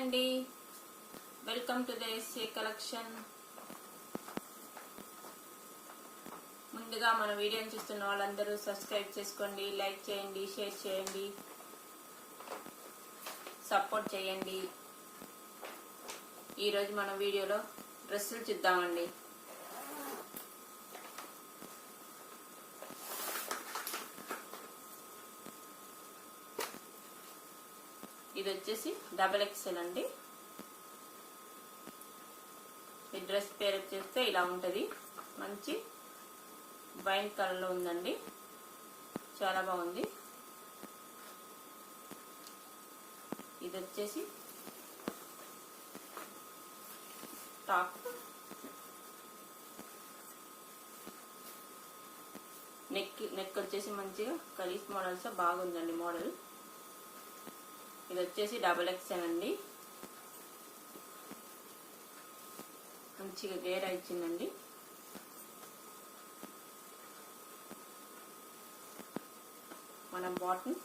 అండి, welcome to the essay collection. ముందుగా మన వీడియోని చూస్తున్న వాళ్ళందరూ సబ్స్క్రైబ్ చేసుకోండి, లైక్ చేయండి, షేర్ చేయండి, సపోర్ట్ చేయండి. ఈరోజు మన వీడియోలో డ్రెస్సులు చూద్దామండి. ఇది వచ్చేసి XXL అండి. ఈ డ్రెస్ పేరు వచ్చేస్తే ఇలా ఉంటుంది. మంచి వైన్ కలర్ లో ఉందండి, చాలా బాగుంది. ఇది వచ్చేసి టాప్, నెక్ వచ్చేసి మంచిగా కలీస్ మోడల్స్ బాగుందండి మోడల్. ఇది వచ్చేసి XXL అండి. మంచిగా గేర ఇచ్చిందండి. మన బాటమ్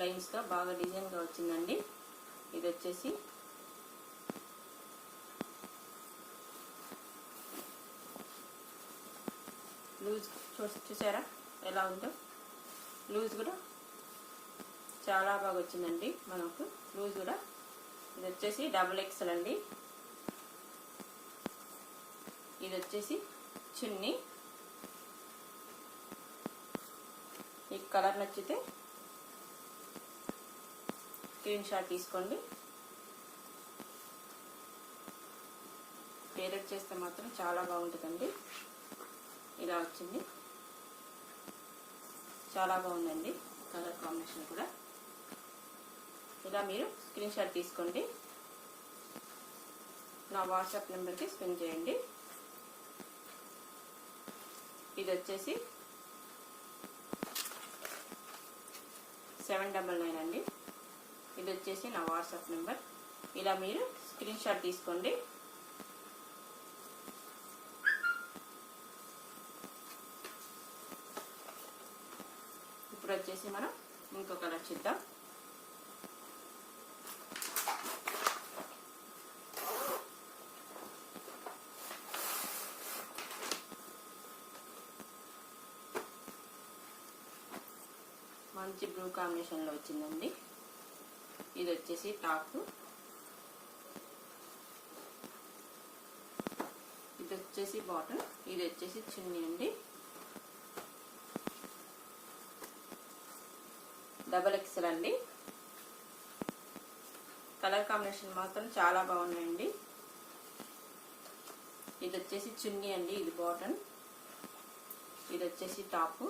లైన్స్ గా బాగా డిజైన్ గా వచ్చిందండి. ఇది వచ్చేసి లూజ్ చూసారా ఎలా ఉందో. లూజ్ కూడా చాలా బాగా వచ్చిందండి మనకు, లూజ్ కూడా. ఇది వచ్చేసి XXL అండి. ఇది వచ్చేసి చున్నీ. ఈ కలర్ నచ్చితే స్క్రీన్ షాట్ తీసుకోండి. పేరెట్ చేస్తే మాత్రం చాలా బాగుంటుందండి. ఇలా వచ్చింది, చాలా బాగుందండి కలర్ కాంబినేషన్ కూడా. ఇలా మీరు స్క్రీన్ షాట్ తీసుకోండి, నా వాట్సాప్ నెంబర్కి సెండ్ చేయండి. ఇది వచ్చేసి 799 అండి. ఇది వచ్చేసి నా వాట్సాప్ నెంబర్. ఇలా మీరు స్క్రీన్ షాట్ తీసుకోండి. ఇప్పుడు వచ్చేసి మనం ఇంకో కలర్ చూద్దాం. మంచి బ్లూ కాంబినేషన్ లో వచ్చిందండి. ఇది వచ్చేసి టాప్, ఇది వచ్చేసి బాటమ్, ఇది వచ్చేసి చున్నీ అండి. XXL అండి. కలర్ కాంబినేషన్ మాత్రం చాలా బాగున్నాయండి. ఇది వచ్చేసి చున్నీ అండి, ఇది బాటమ్, ఇది వచ్చేసి టాప్.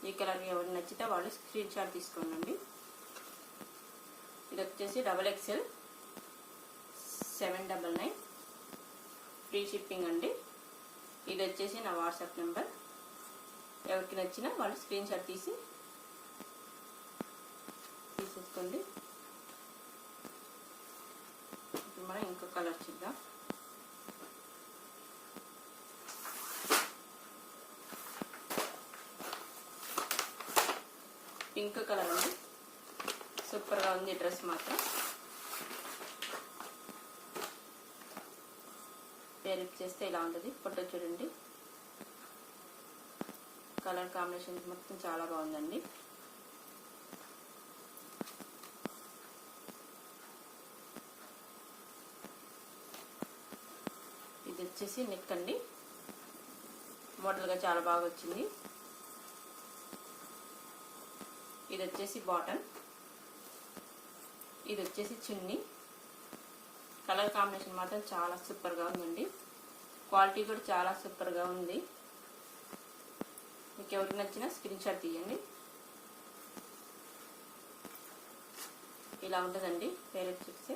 ఈ కలర్ ఎవరు నచ్చితే వాళ్ళు స్క్రీన్ షాట్ తీసుకోండి. ఇది వచ్చేసి XXL 799, ఫ్రీ షిప్పింగ్ అండి. ఇది వచ్చేసి నా వాట్సాప్ నెంబర్. ఎవరికి నచ్చినా వాళ్ళు స్క్రీన్ షాట్ తీసేసుకోండి. ఇప్పుడు మనం ఇంకో కలర్ చూద్దాం. పింక్ కలర్ అండి, సూపర్ గా ఉంది డ్రెస్ మాత్రం. పేరు చేస్తే ఇలా ఉంటుంది. ఫోటో చూడండి, కలర్ కాంబినేషన్ మొత్తం చాలా బాగుందండి. ఇది వచ్చేసి నెక్ అండి, మోడల్ గా చాలా బాగా వచ్చింది. ఇది వచ్చేసి బాటమ్, ఇది వచ్చేసి చున్నీ. కలర్ కాంబినేషన్ మాత్రం చాలా సూపర్ గా ఉందండి. క్వాలిటీ కూడా చాలా సూపర్ గా ఉంది. మీకు ఎవరికి నచ్చినా స్క్రీన్ షాట్ తీయండి. ఇలా ఉంటుందండి పేరు చూస్తే.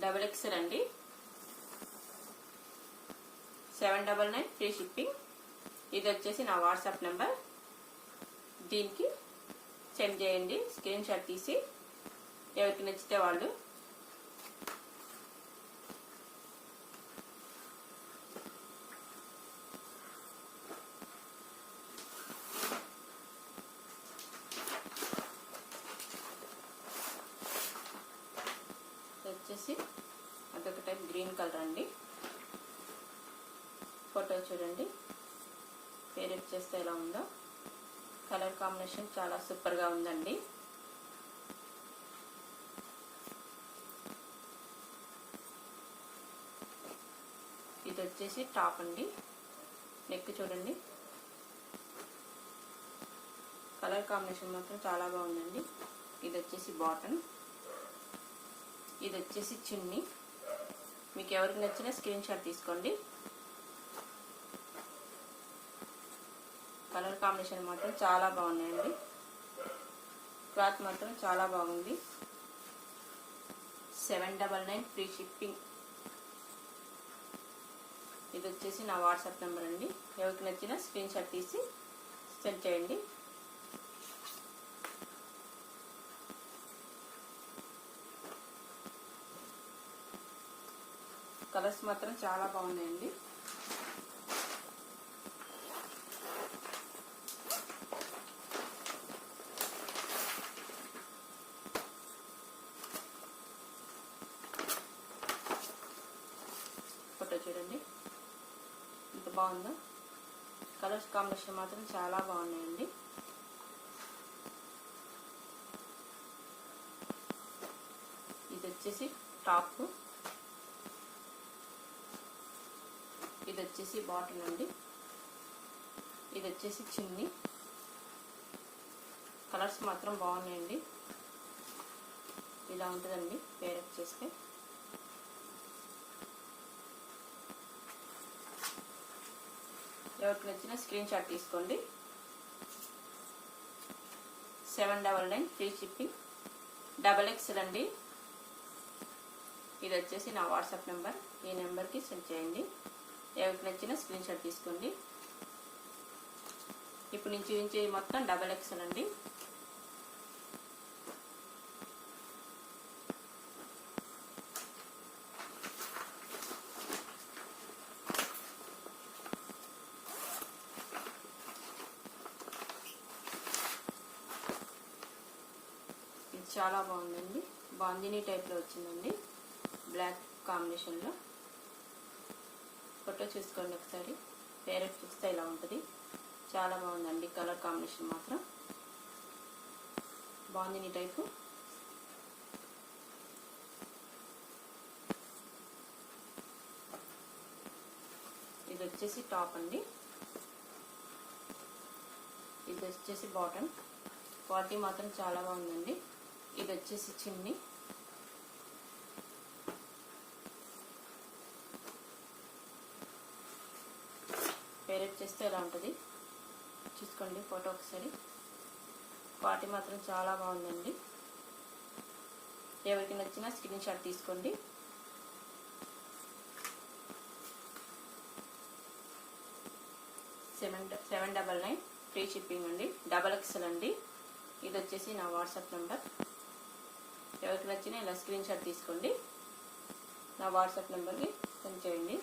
XXL అండి, 799, ఫ్రీ షిప్పింగ్. ఇది వచ్చేసి నా వాట్సాప్ నెంబర్. దీనికి సెండ్ చేయండి స్క్రీన్ షాట్ తీసి. ఎవరికి నచ్చితే వాళ్ళు వచ్చేసి అదొక టైప్ గ్రీన్ కలర్ అండి. ఫోటో చూడండి, పేరెట్ చేస్తే ఎలా ఉందో. కలర్ కాంబినేషన్ చాలా సూపర్గా ఉందండి. ఇది వచ్చేసి టాప్ అండి. నెక్ చూడండి, కలర్ కాంబినేషన్ మాత్రం చాలా బాగుందండి. ఇది వచ్చేసి బాటమ్, ఇది వచ్చేసి చున్నీ. మీకు ఎవరికి నచ్చినా స్క్రీన్ షాట్ తీసుకోండి. కలర్ కాంబినేషన్ మాత్రం చాలా బాగున్నాయండి. క్లాత్ మాత్రం చాలా బాగుంది. 799 ఫ్రీ షిప్పింగ్. ఇది వచ్చేసి నా వాట్సాప్ నెంబర్ అండి. ఎవరికి నచ్చినా స్క్రీన్ షాట్ తీసి సెండ్ చేయండి. కలర్స్ మాత్రం చాలా బాగున్నాయండి. ఫోటో చూడండి ఎంత బాగుందో. కలర్స్ కాంబినేషన్ మాత్రం చాలా బాగున్నాయండి. ఇది వచ్చేసి టాప్, ఇది వచ్చేసి బాటమ్ అండి. ఇది వచ్చేసి చున్నీ. కలర్స్ మాత్రం బాగున్నాయండి. ఇలా ఉంటుందండి పేరప్ చేస్తే. ఎవరికి నచ్చిన స్క్రీన్ షాట్ తీసుకోండి. 799 ఫ్రీ షిప్పింగ్. XXL అండి. ఇది వచ్చేసి నా వాట్సాప్ నెంబర్. ఈ నెంబర్కి సెండ్ చేయండి. ఎవరికి నచ్చిన స్క్రీన్ షాట్ తీసుకోండి. ఇప్పుడు నుంచి చూపించే మొత్తం XXL అండి. ఇది చాలా బాగుందండి. బాందినీ టైప్లో వచ్చిందండి, బ్లాక్ కాంబినేషన్లో. ఫోటో చూసుకోండి ఒకసారి. పేరెట్ చూస్తే ఇలా ఉంటుంది. చాలా బాగుందండి కలర్ కాంబినేషన్ మాత్రం. బాందినీ టైపు. ఇది వచ్చేసి టాప్ అండి. ఇది వచ్చేసి బాటమ్. క్వాలిటీ మాత్రం చాలా బాగుందండి. ఇది వచ్చేసి చున్నీ. పేరెట్ చేస్తే ఎలా ఉంటుంది చూసుకోండి ఫోటో ఒకసారి. క్వాలిటీ మాత్రం చాలా బాగుందండి. ఎవరికి నచ్చినా స్క్రీన్ షాట్ తీసుకోండి. సెవెన్ 799 ఫ్రీ షిప్పింగ్ అండి. XXL అండి. ఇది వచ్చేసి నా వాట్సాప్ నెంబర్. ఎవరికి నచ్చినా ఇలా స్క్రీన్ షాట్ తీసుకోండి. నా వాట్సాప్ నెంబర్కి సెండ్ చేయండి.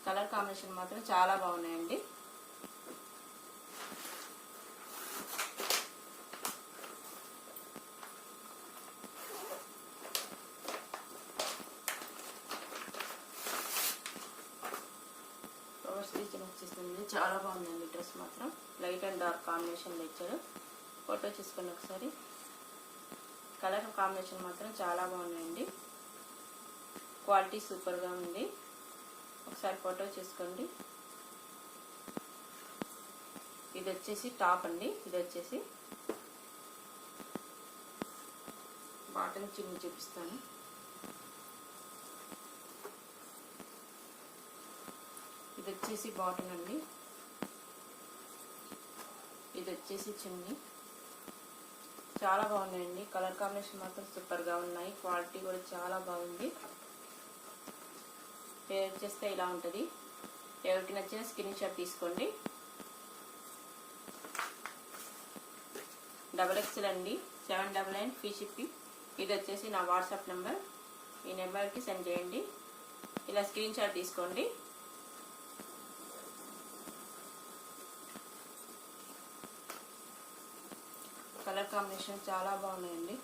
కలర్ కాంబినేషన్ మాత్రం చాలా బాగున్నాయండి. ఫ్లవర్ స్టిచ్ వచ్చేసింది. చాలా బాగుందండి డ్రెస్ మాత్రం. లైట్ అండ్ డార్క్ కాంబినేషన్లో ఇచ్చారు. ఫోటో చూసుకోండి ఒకసారి. కలర్ కాంబినేషన్ మాత్రం చాలా బాగున్నాయండి. క్వాలిటీ సూపర్గా ఉంది. ఒకసారి ఫోటో చూసుకోండి. ఇది వచ్చేసి టాప్ అండి. ఇది వచ్చేసి బాటమ్ చున్నీ చూపిస్తాను. ఇది వచ్చేసి బాటమ్ అండి. ఇది వచ్చేసి చున్నీ. చాలా బాగున్నాయండి. కలర్ కాంబినేషన్ మాత్రం సూపర్గా ఉన్నాయి. క్వాలిటీ కూడా చాలా బాగుంది. పేర్ చేస్తే ఇలా ఉంటుంది. ఎవరికి నచ్చిన స్క్రీన్ షాట్ తీసుకోండి. XXL అండి. 799 ఫ్రీ షిప్పింగ్. ఇది వచ్చేసి నా వాట్సాప్ నెంబర్. ఈ నెంబర్కి సెండ్ చేయండి. ఇలా స్క్రీన్ షాట్ తీసుకోండి. కలర్ కాంబినేషన్ చాలా బాగున్నాయండి.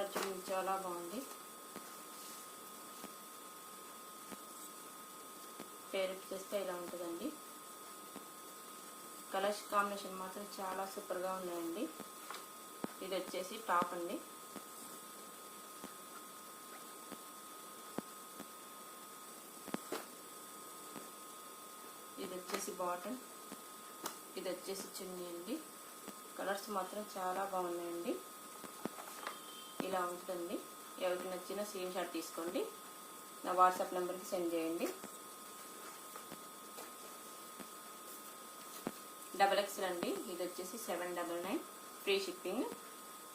కలర్ చూడండి చాలా బాగుంది. పేరప్ చేస్తే ఇలా ఉంటుందండి. కలర్స్ కాంబినేషన్ మాత్రం చాలా సూపర్గా ఉన్నాయండి. ఇది వచ్చేసి టాప్ అండి. ఇది వచ్చేసి బాటమ్, ఇది వచ్చేసి చున్నీ అండి. కలర్స్ మాత్రం చాలా బాగున్నాయండి. ఇలా ఉంటుంది. ఎవరికి నచ్చిన స్క్రీన్ షాట్ తీసుకోండి, నా వాట్సాప్ నెంబర్కి సెండ్ చేయండి. XXL అండి. ఇది వచ్చేసి 799 ఫ్రీ షిప్పింగ్.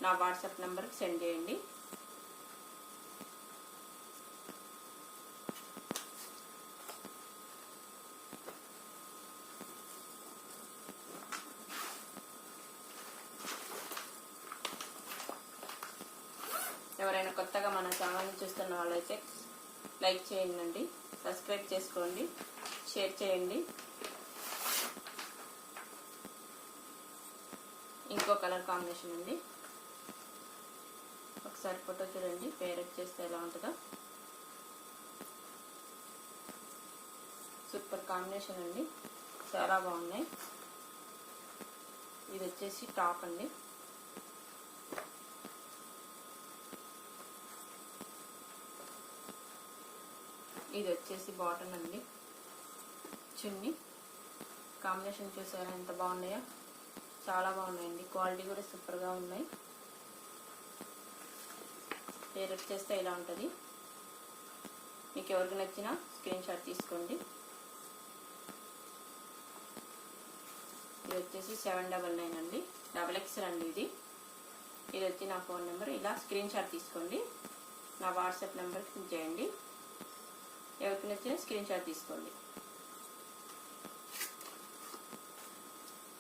నా వాట్సాప్ నెంబర్కి సెండ్ చేయండి. ఎవరైనా కొత్తగా మన ఛానల్ని చూస్తున్న వాళ్ళైతే లైక్ చేయండి, సబ్స్క్రైబ్ చేసుకోండి, షేర్ చేయండి. ఇంకో కలర్ కాంబినేషన్ అండి. ఒకసారి ఫోటో చూడండి, పేరప్ చేస్తే ఎలా ఉంటుందో. సూపర్ కాంబినేషన్ అండి, చాలా బాగున్నాయి. ఇది వచ్చేసి టాప్ అండి. ఇది వచ్చేసి బాటమ్ అండి. చున్నీ కాంబినేషన్ చూసారా ఎంత బాగున్నాయో, చాలా బాగున్నాయండి. క్వాలిటీ కూడా సూపర్గా ఉన్నాయి. పేరప్ చేస్తే ఇలా ఉంటుంది. మీకు ఎవరికి నచ్చినా స్క్రీన్ షాట్ తీసుకోండి. ఇది వచ్చేసి 799 అండి. XXL అండి. ఇది వచ్చి నా ఫోన్ నెంబర్. ఇలా స్క్రీన్ షాట్ తీసుకోండి, నా వాట్సాప్ నెంబర్కి సెండ్ చేయండి. ఎవరికి నచ్చిన స్క్రీన్ షాట్ తీసుకోండి.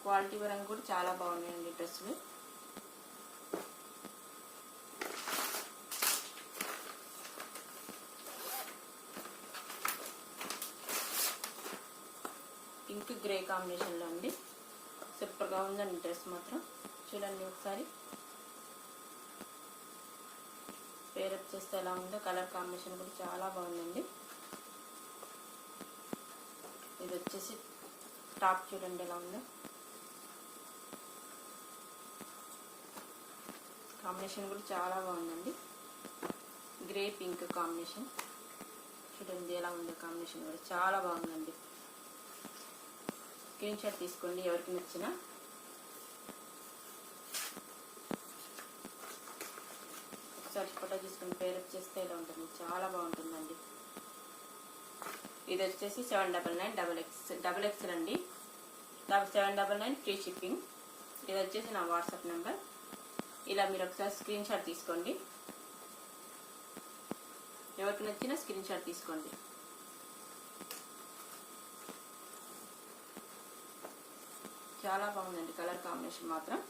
క్వాలిటీ పరంగా కూడా చాలా బాగున్నాయండి డ్రెస్సులు. పింక్ గ్రే కాంబినేషన్లో అండి. సూపర్గా ఉందండి డ్రెస్ మాత్రం. చూడండి ఒకసారి పేరప్ చేస్తే ఎలా ఉందో. కలర్ కాంబినేషన్ కూడా చాలా బాగుందండి. ఇది వచ్చేసి టాప్ చూడండి ఎలా ఉందో. కాంబినేషన్ కూడా చాలా బాగుందండి. గ్రే పింక్ కాంబినేషన్ చూడండి ఎలా ఉందో. కాంబినేషన్ కూడా చాలా బాగుందండి. స్క్రీన్ షాట్ తీసుకోండి ఎవరికి నచ్చినా. ఒకసారి ఫోటో తీసుకొని పేరప్ చేస్తే ఇలా ఉంటుంది, చాలా బాగుంటుందండి. ఇది వచ్చేసి 799 XXL అండి. 799 ఫ్రీ షిప్పింగ్. ఇది వచ్చేసి నా వాట్సాప్ నెంబర్. ఇలా మీరు ఒకసారి స్క్రీన్ షాట్ తీసుకోండి, ఎవరికి నచ్చినా స్క్రీన్ షాట్ తీసుకోండి. చాలా బాగుందండి కలర్ కాంబినేషన్ మాత్రం.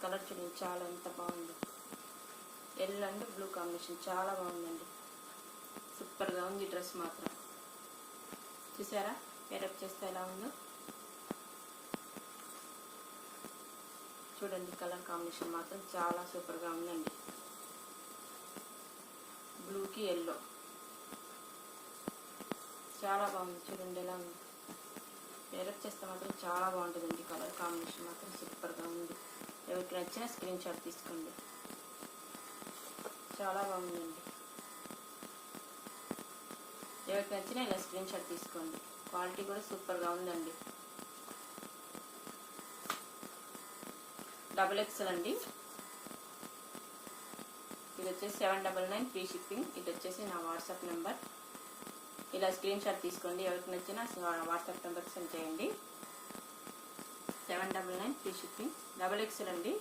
కలర్ చూడండి చాలా ఎంత బాగుంది. ఎల్లో అండ్ బ్లూ కాంబినేషన్ చాలా బాగుందండి. సూపర్గా ఉంది డ్రెస్ మాత్రం. చూసారా పేరప్ చేస్తే ఎలా ఉందో. చూడండి కలర్ కాంబినేషన్ మాత్రం చాలా సూపర్గా ఉందండి. బ్లూకి ఎల్లో చాలా బాగుంది. చూడండి ఎలా ఉంది. పేరప్ చేస్తే మాత్రం చాలా బాగుంటుందండి. కలర్ కాంబినేషన్ మాత్రం సూపర్గా ఉంది. ఎవరికి నచ్చిన స్క్రీన్ షాట్ తీసుకోండి. చాలా బాగుందండి. ఎవరికి నచ్చిన ఇలా స్క్రీన్ షాట్ తీసుకోండి. క్వాలిటీ కూడా సూపర్గా ఉందండి. XXL అండి. ఇది వచ్చేసి 799 ఫ్రీ షిప్పింగ్. ఇది వచ్చేసి నా వాట్సాప్ నెంబర్. ఇలా స్క్రీన్ షాట్ తీసుకోండి, ఎవరికి నచ్చినా వాట్సాప్ నెంబర్కి సెండ్ చేయండి. 799 ఫ్రీ షిప్పింగ్. XXL అండి.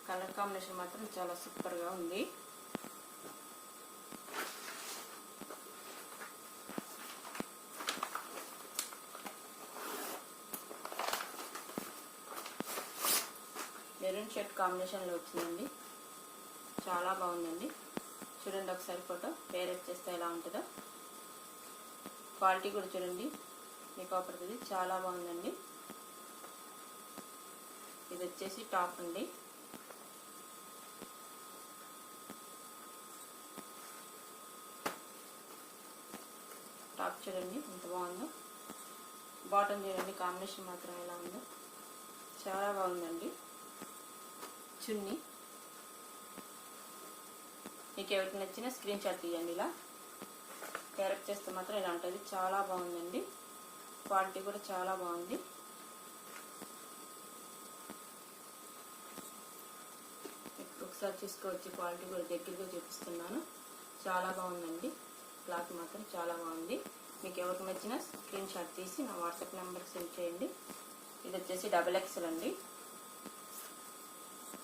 కలర్ కాంబినేషన్ మాత్రం చాలా సూపర్గా ఉంది. మెరూన్ షర్ట్ కాంబినేషన్లో వచ్చిందండి. చాలా బాగుందండి. చూడండి ఒకసారి ఫోటో పేరప్ చేస్తే ఎలా ఉంటుందో. క్వాలిటీ కూడా చూడండి మీకు అవపడుతుంది, చాలా బాగుందండి. ఇది వచ్చేసి టాప్ అండి. టాప్ చూడండి ఎంత బాగుందో. బాటమ్ చూడండి కాంబినేషన్ మాత్రం ఎలా ఉందో, చాలా బాగుందండి. చున్నీ మీకు ఎవరికి నచ్చిన స్క్రీన్ షాట్ తీయండి. ఇలా క్యారెక్ట్ చేస్తే మాత్రం ఇలా ఉంటుంది, చాలా బాగుందండి. క్వాలిటీ కూడా చాలా బాగుంది. ఒకసారి చూసుకోవచ్చు, క్వాలిటీ కూడా దగ్గరగా చూపిస్తున్నాను. చాలా బాగుందండి. క్లాత్ మాత్రం చాలా బాగుంది. మీకు ఎవరికి నచ్చిన స్క్రీన్ షాట్ తీసి నా వాట్సాప్ నెంబర్కి సెండ్ చేయండి. ఇది వచ్చేసి XXL అండి.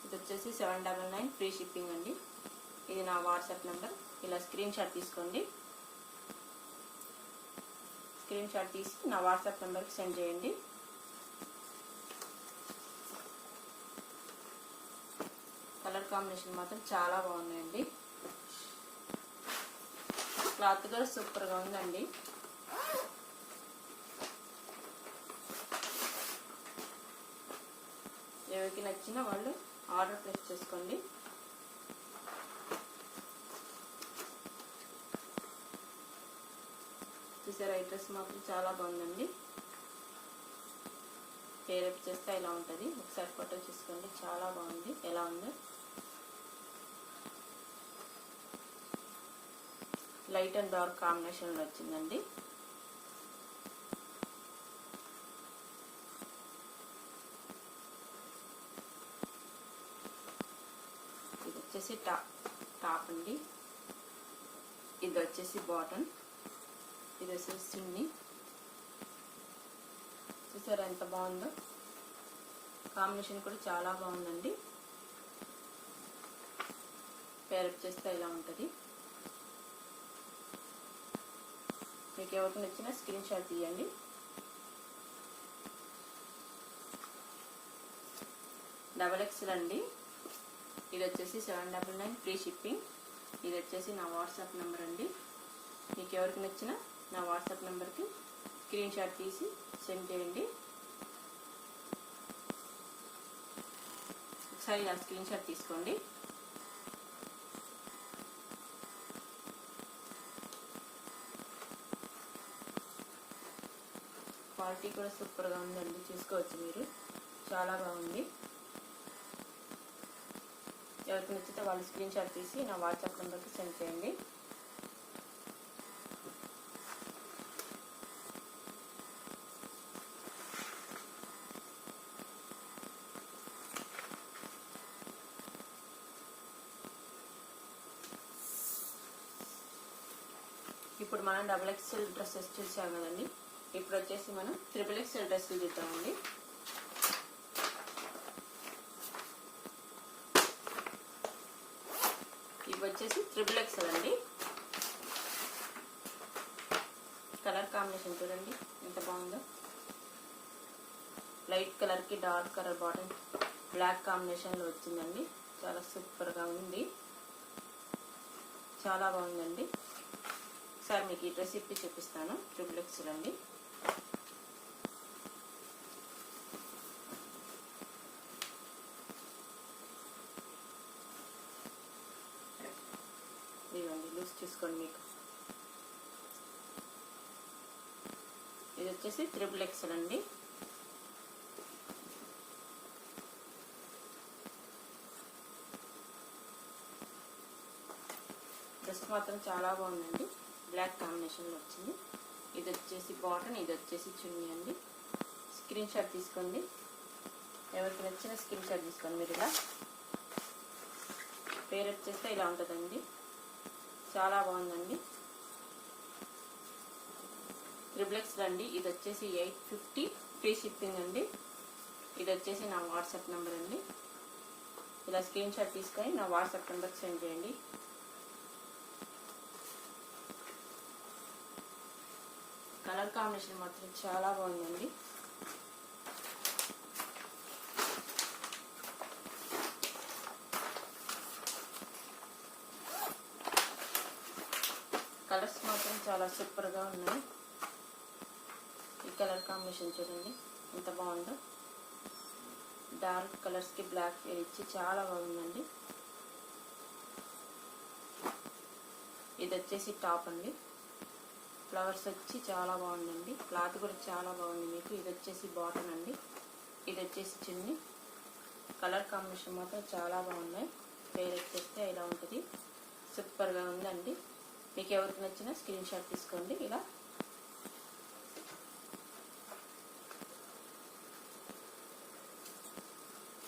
ఇది వచ్చేసి 799 ఫ్రీ షిప్పింగ్ అండి. ఇది నా వాట్సాప్ నెంబర్. ఇలా స్క్రీన్ షాట్ తీసుకోండి. స్క్రీన్ షాట్ తీసి నా వాట్సాప్ నెంబర్కి సెండ్ చేయండి. కలర్ కాంబినేషన్ మాత్రం చాలా బాగున్నాయండి. క్లాత్ కూడా సూపర్గా ఉందండి. ఎవరికి నచ్చిన వాళ్ళు ఆర్డర్ ప్లేస్ చేసుకోండి. చూసారా, ఈ డ్రెస్ మాత్రం చాలా బాగుందండి. పేరప్ చేస్తే ఇలా ఉంటుంది. ఒకసారి ఫోటో చూసుకోండి, చాలా బాగుంది. ఎలా ఉందో లైట్ అండ్ డార్క్ కాంబినేషన్లో వచ్చిందండి. ఇది వచ్చేసి టాప్ అండి. ఇది వచ్చేసి బాటమ్. ఇది వచ్చేసి చున్నీ. చూసారా ఎంత బాగుందో. కాంబినేషన్ కూడా చాలా బాగుందండి. పేరప్ చేస్తే ఇలా ఉంటుంది. మీకు ఎవరికి నచ్చిన స్క్రీన్ షాట్ తీయండి. XXL అండి. ఇది వచ్చేసి 799 ఫ్రీ షిప్పింగ్. ఇది వచ్చేసి నా వాట్సాప్ నెంబర్ అండి. మీకు ఎవరికి నచ్చిన నా వాట్సాప్ నెంబర్కి స్క్రీన్ షాట్ తీసి సెండ్ చేయండి. ఒకసారి నా స్క్రీన్ షాట్ తీసుకోండి. క్వాలిటీ కూడా సూపర్గా ఉందండి, చూసుకోవచ్చు మీరు. చాలా బాగుంది. ఎవరికి నచ్చితే వాళ్ళు స్క్రీన్ షాట్ తీసి నా వాట్సాప్ నెంబర్కి సెండ్ చేయండి. ఇప్పుడు మనం XXL డ్రెస్సెస్ చూసాం కదండి. ఇప్పుడు వచ్చేసి మనం XXL డ్రెస్సులు చూద్దామండి. ఇవి వచ్చేసి XXL అండి. కలర్ కాంబినేషన్ చూడండి ఎంత బాగుందో. లైట్ కలర్కి డార్క్ కలర్ బాటమ్ బ్లాక్ కాంబినేషన్లో వచ్చిందండి. చాలా సూపర్గా ఉంది, చాలా బాగుందండి. ఒకసారి మీకు ఈ డ్రెస్ ఇప్పి చూపిస్తాను. XXL అండి. ఇవ్వండి లూజ్ చూసుకోండి. మీకు ఇది వచ్చేసి XXL అండి. డ్రెస్ మాత్రం చాలా బాగుందండి. బ్లాక్ కాంబినేషన్లో వచ్చింది. ఇది వచ్చేసి బాటమ్, ఇది వచ్చేసి చున్నీ అండి. స్క్రీన్ షాట్ తీసుకోండి. ఎవరికి నచ్చిన స్క్రీన్ షాట్ తీసుకోండి. మీరు ఇలా పేరప్ చేస్తే ఇలా ఉంటుందండి. చాలా బాగుందండి. XXL అండి. ఇది వచ్చేసి 850 ఫ్రీ షిప్పింగ్ అండి. ఇది వచ్చేసి నా వాట్సాప్ నెంబర్ అండి. ఇలా స్క్రీన్ షాట్ తీసుకొని నా వాట్సాప్ నెంబర్కి సెండ్ చేయండి. కలర్ కాంబినేషన్ మాత్రం చాలా బాగుందండి. చాలా సూపర్గా ఉన్నాయి. ఈ కలర్ కాంబినేషన్ చూడండి ఎంత బాగుందో. డార్క్ కలర్స్కి బ్లాక్ షేడ్ ఇచ్చి చాలా బాగుందండి. ఇది వచ్చేసి టాప్ అండి. ఫ్లవర్స్ వచ్చి చాలా బాగుందండి. క్లాత్ కూడా చాలా బాగుంది మీకు. ఇది వచ్చేసి బాటమ్ అండి. ఇది వచ్చేసి చున్నీ. కలర్ కాంబినేషన్ మాత్రం చాలా బాగున్నాయి. పేరు చేస్తే ఇలా ఉంటుంది. సూపర్గా ఉందండి. మీకు ఎవరికి నచ్చినా స్క్రీన్ షాట్ తీసుకోండి. ఇలా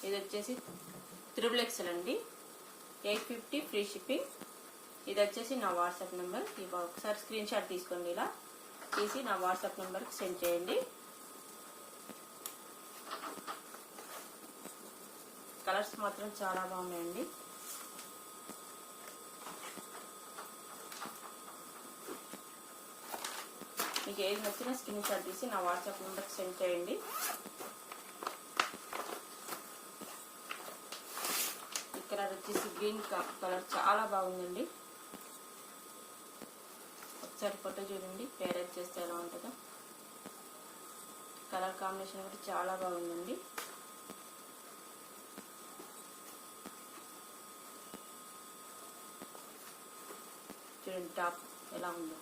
ఇది వచ్చేసి XXL అండి. 850 ఫ్రీ షిప్పింగ్. ఇది వచ్చేసి నా వాట్సాప్ నెంబర్. ఒకసారి స్క్రీన్ షాట్ తీసుకోండి. ఇలా తీసి నా వాట్సాప్ నెంబర్కి సెండ్ చేయండి. కలర్స్ మాత్రం చాలా బాగున్నాయండి. మీకు ఏది నచ్చినా స్క్రీన్ షాట్ తీసి నా వాట్సాప్ నెంబర్కి సెండ్ చేయండి. ఈ కలర్ వచ్చేసి గ్రీన్ కలర్ చాలా బాగుందండి. ఒకసారి ఫోటో చూడండి. పేరెంట్ చేస్తే ఎలా ఉంటుందో. కలర్ కాంబినేషన్ కూడా చాలా బాగుందండి. చూడండి టాప్ ఎలా ఉందో.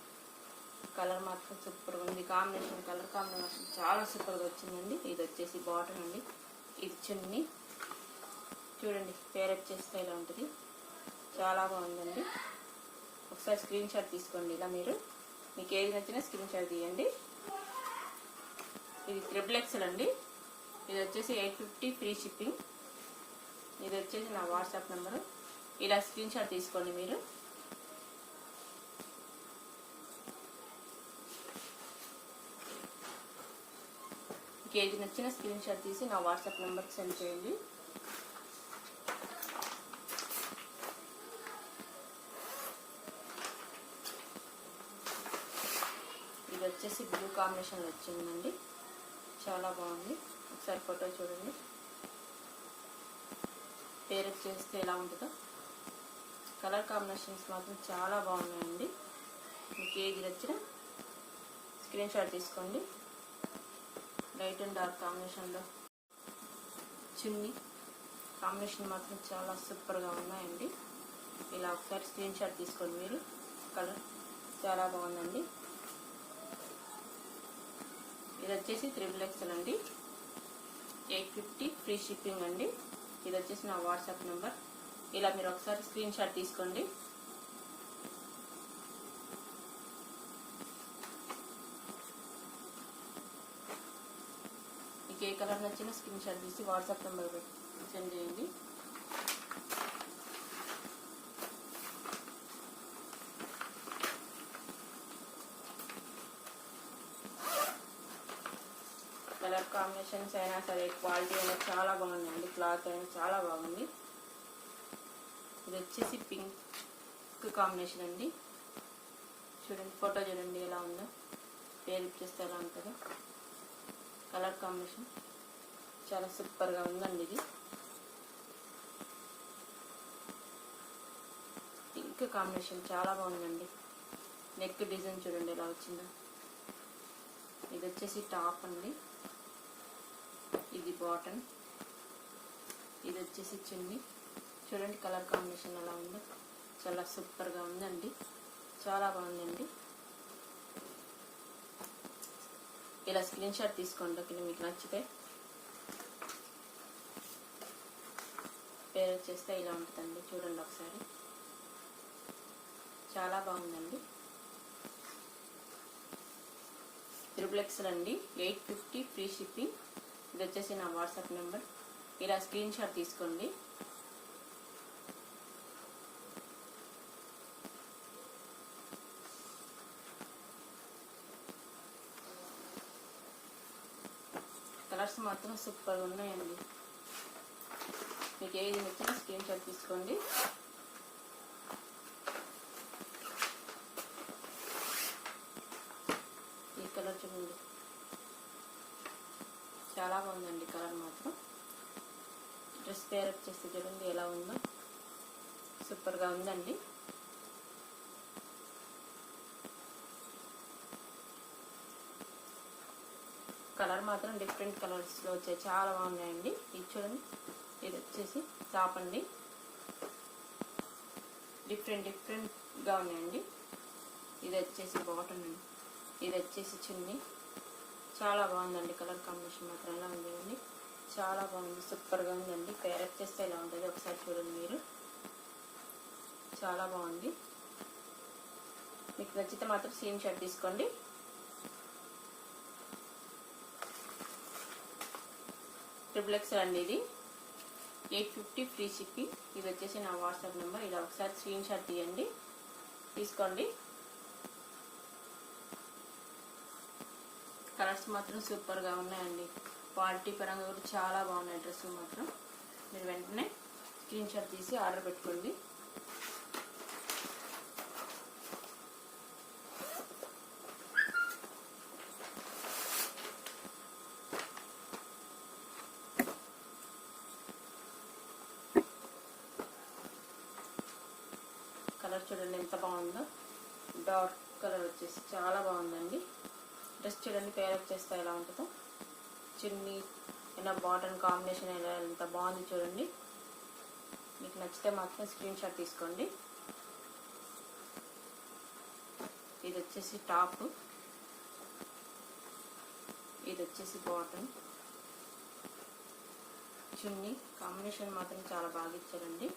కలర్ మాత్రం సూపర్గా ఉంది. కాంబినేషన్ కలర్ కాంబినేషన్ చాలా సూపర్గా వచ్చిందండి. ఇది వచ్చేసి బాటమ్ అండి. ఇది చున్నీ. చూడండి పేరెట్ చేస్తే ఇలా ఉంటుంది. చాలా బాగుందండి. ఒకసారి స్క్రీన్ షాట్ తీసుకోండి. ఇలా మీకు ఏది నచ్చినా స్క్రీన్ షాట్ తీయండి. ఇది XXL అండి. ఇది వచ్చేసి 850 ఫ్రీ షిప్పింగ్. ఇది వచ్చేసి నా వాట్సాప్ నెంబరు. ఇలా స్క్రీన్ షాట్ తీసుకోండి మీరు. ఏది నచ్చిన స్క్రీన్ షాట్ తీసి నా వాట్సాప్ నెంబర్కి సెండ్ చేయండి. ఇది వచ్చేసి బ్లూ కాంబినేషన్ వచ్చిందండి. చాలా బాగుంది. ఒకసారి ఫోటో చూడండి. పేరు చేస్తే ఎలా ఉంటుందో. కలర్ కాంబినేషన్స్ మాత్రం చాలా బాగున్నాయండి. మీకు ఏది నచ్చినా స్క్రీన్ షాట్ తీసుకోండి. లైట్ అండ్ డార్క్ కాంబినేషన్లో చున్నీ. కాంబినేషన్ మాత్రం చాలా సూపర్గా ఉన్నాయండి. ఇలా ఒకసారి స్క్రీన్ షాట్ తీసుకోండి మీరు. కలర్ చాలా బాగుందండి. ఇది వచ్చేసి XXL అండి. 850 ఫ్రీ షిప్పింగ్ అండి. ఇది వచ్చేసి నా వాట్సాప్ నెంబర్. ఇలా మీరు ఒకసారి స్క్రీన్ షాట్ తీసుకోండి. మీకు ఏ కలర్ నచ్చినా స్క్రీన్ షాట్ తీసి వాట్సాప్ నెంబర్ సెండ్ చేయండి. కలర్ కాంబినేషన్స్ అయినా సరే, క్వాలిటీ అయినా చాలా బాగుందండి. క్లాత్ అయినా చాలా బాగుంది. ఇది వచ్చేసి పింక్ కాంబినేషన్ అండి. చూడండి ఫోటో చూడండి ఎలా ఉందో. పేరు ఇచ్చేస్తే ఎలా ఉంటుందో. కలర్ కాంబినేషన్ చాలా సూపర్గా ఉందండి. ఇది పింక్ కాంబినేషన్ చాలా బాగుందండి. నెక్ డిజైన్ చూడండి ఎలా వచ్చిందో. ఇది వచ్చేసి టాప్ అండి. ఇది బాటమ్. ఇది వచ్చేసి చున్నీ. చూడండి కలర్ కాంబినేషన్ ఎలా ఉందో. చాలా సూపర్గా ఉందండి. చాలా బాగుందండి. ఇలా స్క్రీన్ షాట్ తీసుకోండి. మీకు నచ్చితే పేరు చేస్తే ఇలా ఉంటుందండి. చూడండి ఒకసారి. చాలా బాగుందండి. XXL అండి. 850 ఫ్రీ షిప్పింగ్. ఇది వచ్చేసి నా వాట్సాప్ నెంబర్. ఇలా స్క్రీన్ షాట్ తీసుకోండి. కలర్స్ మాత్రం సూపర్గా ఉన్నాయండి. మీకు ఏది నచ్చినా స్క్రీన్ షాట్ తీసుకోండి. ఈ కలర్ చూడండి చాలా బాగుందండి. కలర్ మాత్రం డ్రెస్ పేరప్ చేస్తే చూడండి ఎలా ఉందో. సూపర్గా ఉందండి. కలర్ మాత్రం డిఫరెంట్ కలర్స్లో వచ్చాయి, చాలా బాగున్నాయండి. ఇది చూడండి, ఇది వచ్చేసి టాప్ అండి, డిఫరెంట్గా ఉన్నాయండి. ఇది వచ్చేసి బాటమ్ అండి, ఇది వచ్చేసి చున్నీ. చాలా బాగుందండి, కలర్ కాంబినేషన్ మాత్రం ఎలా ఉందండి, చాలా బాగుంది, సూపర్గా ఉందండి. పేరప్ చేస్తే ఎలా ఉంటుంది ఒకసారి చూడండి మీరు, చాలా బాగుంది. మీకు నచ్చితే మాత్రం స్క్రీన్ షాట్ తీసుకోండి. XXX అండి, ఇది 850 ఫ్రీ షిప్పింగ్. ఇది వచ్చేసి నా వాట్సాప్ నెంబర్, ఇలా ఒకసారి స్క్రీన్ షాట్ తీయండి, తీసుకోండి. కలర్స్ మాత్రం సూపర్గా ఉన్నాయండి, క్వాలిటీ పరంగా కూడా చాలా బాగున్నాయి. డ్రెస్ మాత్రం మీరు వెంటనే స్క్రీన్ షాట్ తీసి ఆర్డర్ పెట్టుకోండి. కలర్ చూడండి ఎంత బాగుందో, డార్క్ కలర్ వచ్చేసి చాలా బాగుందండి. డ్రెస్ చూడండి పేరప్ చేస్తే ఎలా ఉంటుందో, చున్నీ అయినా బాటమ్ కాంబినేషన్ ఎలా ఎంత బాగుంది చూడండి. మీకు నచ్చితే మాత్రం స్క్రీన్ షాట్ తీసుకోండి. ఇది వచ్చేసి టాప్, ఇది వచ్చేసి బాటమ్, చున్నీ కాంబినేషన్ మాత్రం చాలా బాగా ఇచ్చారండి.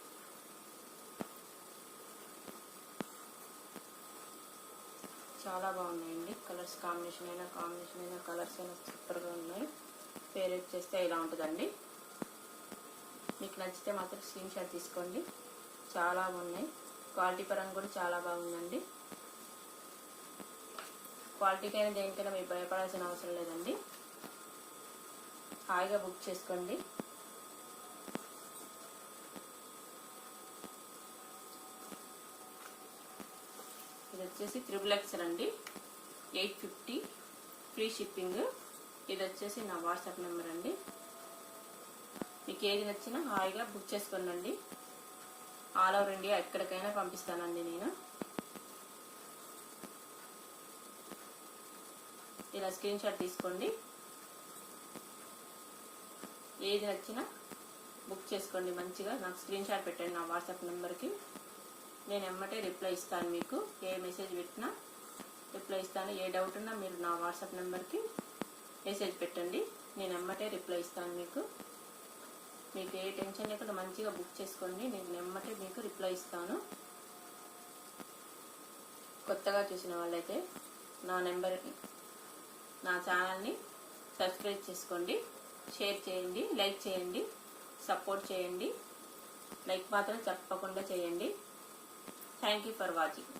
చాలా బాగున్నాయండి, కలర్స్ కాంబినేషన్ అయినా కలర్స్ అయినా సూపర్గా ఉన్నాయి. పేరప్ చేస్తే ఇలా ఉంటుందండి. మీకు నచ్చితే మాత్రం స్క్రీన్ షాట్ తీసుకోండి, చాలా బాగున్నాయి. క్వాలిటీ పరంగా కూడా చాలా బాగుందండి. క్వాలిటీకైనా దేనికైనా మీరు భయపడాల్సిన అవసరం లేదండి, హాయిగా బుక్ చేసుకోండి. ఇది వచ్చేసి XXX అండి, 850 ఫ్రీ షిప్పింగ్. ఇది వచ్చేసి నా వాట్సాప్ నెంబర్ అండి, మీకు ఏది నచ్చినా హాయిగా బుక్ చేసుకోండి. ఆల్ ఓవర్ ఇండియా ఎక్కడికైనా పంపిస్తానండి నేను. ఇలా స్క్రీన్ షాట్ తీసుకోండి, ఏది నచ్చినా బుక్ చేసుకోండి. మంచిగా నాకు స్క్రీన్ షాట్ పెట్టండి నా వాట్సాప్ నెంబర్కి, నేను ఎమ్మటే రిప్లై ఇస్తాను. మీకు ఏ మెసేజ్ పెట్టినా రిప్లై ఇస్తాను. ఏ డౌట్ ఉన్నా మీరు నా వాట్సాప్ నెంబర్కి మెసేజ్ పెట్టండి, నేను ఎమ్మటే రిప్లై ఇస్తాను. మీకు ఏ టెన్షన్ లేకుండా మంచిగా బుక్ చేసుకోండి, నేను ఎమ్మటే మీకు రిప్లై ఇస్తాను. కొత్తగా చూసిన వాళ్ళైతే నా ఛానల్ని సబ్స్క్రైబ్ చేసుకోండి, షేర్ చేయండి, లైక్ చేయండి, సపోర్ట్ చేయండి. లైక్ మాత్రం తప్పకుండా చేయండి. Thank you for watching.